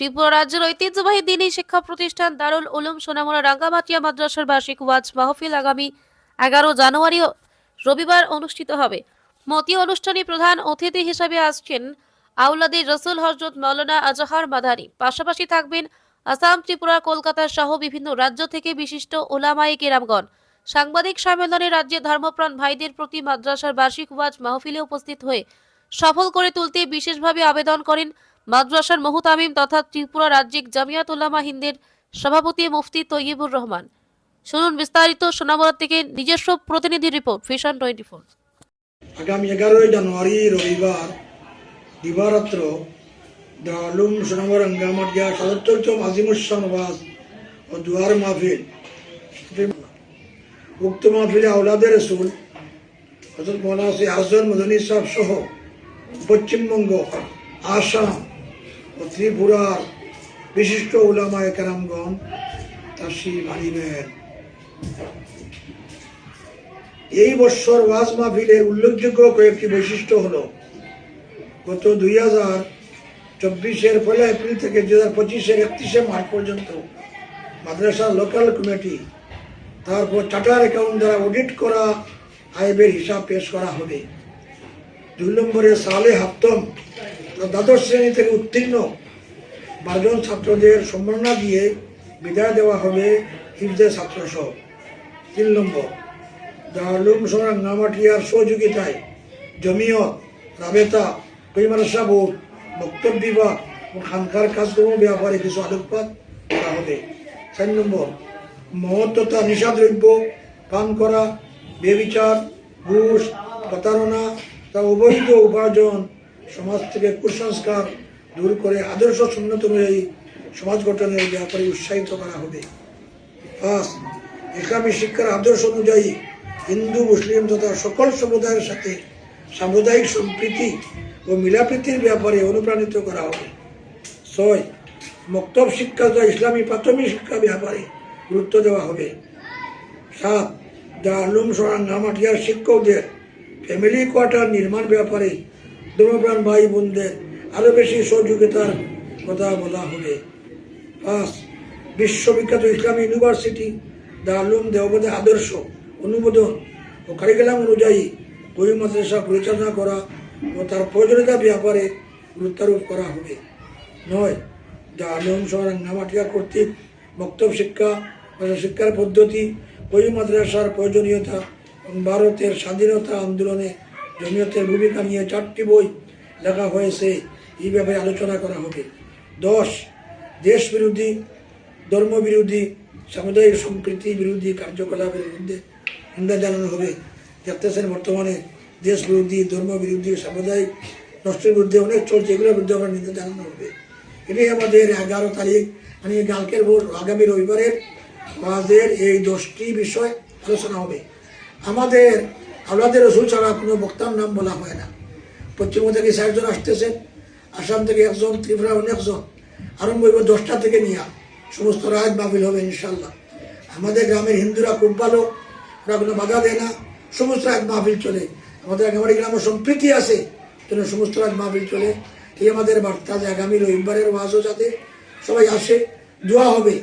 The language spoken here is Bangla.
ত্রিপুরা রাজ্যের ঐতিহ্যবাহী দ্বীনি শিক্ষা প্রতিষ্ঠান দারুল উলুম সোনামুড়া রাঙ্গামাটিয়া মাদ্রাসার বার্ষিক ওয়াজ মাহফিল আগামী 11 জানুয়ারি রবিবার অনুষ্ঠিত হবে। মতি অনুষ্ঠানে প্রধান অতিথি হিসেবে আসছেন আউলাদে রসুল হযরত মাওলানা আজহার মাদানী। পাশাপাশি থাকবেন আসাম, ত্রিপুরা, কলকাতা সহ বিভিন্ন রাজ্য থেকে বিশিষ্ট উলামায়ে কেরামগণ। সাংবাদিক সম্মেলনে রাজ্যের ধর্মপ্রাণ ভাইদের প্রতি মাদ্রাসার বার্ষিক ওয়াজ মাহফিলে উপস্থিত হয়ে সফল করে তুলতে বিশেষভাবে আবেদন করেন মাদ্রাসার মুহতামিম তথা ত্রিপুরা রাজ্যিক জামিয়াত উলামা হিন্দের সভাপতি মুফতি তৈয়বুর রহমান। শুনুন বিস্তারিত সোনামুড়া থেকে নিজস্ব প্রতিনিধি রিপোর্ট, ভিশন 24। আগামী 11 জানুয়ারি রবিবার দিবারাত্র দারুল সোনামুড়া রাঙ্গামাটিয়া ৭৭তম আজিমুসান ওয়াজ ও দুয়ার মাহফিল। উক্ত মাহফিলে আওলাদে রসুল হযরত মাওলানা আজহার মাদানী সাহেব সহ পশ্চিমবঙ্গ, আসাম ও ত্রিপুরার বিশিষ্ট উলামায়ে কেরামগণ তাশরিফ আনিবেন। এই বছর ওয়াজ মাহফিলের উল্লেখযোগ্য কয়েকটি বৈশিষ্ট্য হলো, গত 2024-এর 1 এপ্রিল থেকে 2025-এর 31 মার্চ পর্যন্ত মাদ্রাসার লোকাল কমিটি, তারপর চার্টার অ্যাকাউন্ট দ্বারা অডিট করা আয়ের হিসাব পেশ করা হবে। 2 নম্বরে সালে হাপ্তম দ্বাদশ শ্রেণী থেকে উত্তীর্ণ 12 জন ছাত্রদের সম্মাননা দিয়ে বিদায় দেওয়া হবে হিফজের ছাত্রসহ। 3 নম্বর দারুল উলুম রাঙ্গামাটিয়ার সহযোগিতায় জমিয়ত, রাবেতা, মাদ্রাসা বোর্ড, বক্তব্য বিভাগ ও খানকার কাজকর্ম ব্যাপারে কিছু আলোকপাত করা হবে। 4 নম্বর মদ তথা নিশাদ্রব্য পান করা, বেবিচার, ঘুষ, প্রতারণা তা অবৈধ উপার্জন, সমাজ থেকে কুসংস্কার দূর করে আদর্শ সুন্নত অনুযায়ী সমাজ গঠনের ব্যাপারে উৎসাহিত করা হবে। 5 ইসলামী শিক্ষার আদর্শ অনুযায়ী হিন্দু, মুসলিম তথা সকল সম্প্রদায়ের সাথে সাম্প্রদায়িক সম্প্রীতি ও মিলাপ্রীতির ব্যাপারে অনুপ্রাণিত করা হবে। 6 মক্তব শিক্ষা তথা ইসলামী প্রাথমিক শিক্ষা ব্যাপারে গুরুত্ব দেওয়া হবে। 7 দারুল উলুম রাঙ্গামাটিয়ার শিক্ষকদের ফ্যামিলি কোয়ার্টার নির্মাণ ব্যাপারে ধর্মপ্রাণ ভাই বোনদের আরও বেশি সহযোগিতার কথা বলা হবে। 5 বিশ্ববিখ্যাত ইসলামী ইউনিভার্সিটি দারুল উলুম দেওবন্দের আদর্শ, অনুমোদন ও কারিকুলাম অনুযায়ী ওই মাদ্রাসা পরিচালনা করা ও তার প্রয়োজনীয়তার ব্যাপারে গুরুত্বারোপ করা হবে। 9 দারুল উলুম রাঙ্গামাটিয়া কর্তৃক মক্তব শিক্ষা ও শিক্ষার পদ্ধতি, ওই মাদ্রাসার প্রয়োজনীয়তা এবং ভারতের স্বাধীনতা আন্দোলনে জমিয়তের ভূমিকা নিয়ে 4টি বই লেখা হয়েছে, এই ব্যাপারে আলোচনা করা হবে। 10 দেশ বিরোধী, ধর্মবিরোধী, সামুদায়িক সম্প্রীতি বিরোধী কার্যকলাপের বিরুদ্ধে নিন্দা জানানো হবে। দেখতেছেন বর্তমানে দেশ বিরোধী, ধর্মবিরোধী, সামুদায়িক নষ্টের বিরুদ্ধে অনেক চলছে, এগুলোর বিরুদ্ধে আমরা নিন্দা জানানো হবে। এটাই আমাদের 11 তারিখ মানে কালকের ভোর আগামী রবিবারের ওয়াজের এই 10টি বিষয় আলোচনা হবে। আমাদের আওলাদে রসুল ছাড়া কোনো বক্তার নাম বলা হয় না। পশ্চিমবঙ্গ থেকে 60 জন আসতেছেন, আসাম থেকে 1 জন, ত্রিপুরা অনেক জন। আরম্ভ হইব 10টা থেকে নিয়ে সমস্ত রাত মাহফিল হবে ইনশাল্লাহ। আমাদের গ্রামের হিন্দুরা খুব ভালো, ওরা কোনো বাধা দেয় না, সমস্ত রাত মাহফিল চলে। আমাদের আগামী গ্রামে সম্প্রীতি আছে, যেন সমস্ত রাত মাহফিল চলে। এই আমাদের বার্তা যে আগামী রবিবারের ওয়াজও যাতে সবাই আসে, দোয়া হবে।